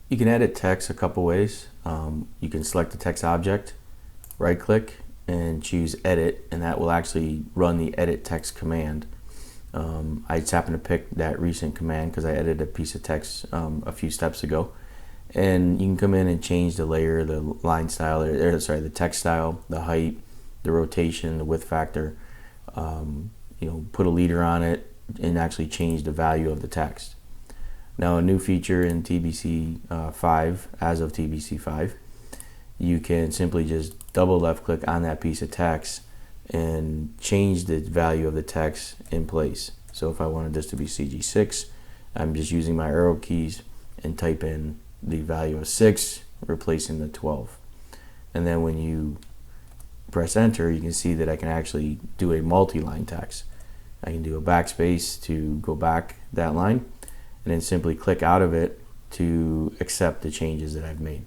You can edit text a couple ways. You can select the text object, right click, and choose edit, and that will actually run the edit text command. I just happened to pick that recent command because I edited a piece of text a few steps ago. And you can come in and change the layer, the line style, the text style, the height, the rotation, the width factor. Put a leader on it and actually change the value of the text. Now, a new feature in TBC 5, as of TBC 5, you can simply just double left click on that piece of text and change the value of the text in place. So if I wanted this to be CG6, I'm just using my arrow keys and type in the value of 6, replacing the 12. And then when you press enter, you can see that I can actually do a multi-line text. I can do a backspace to go back that line, and then simply click out of it to accept the changes that I've made.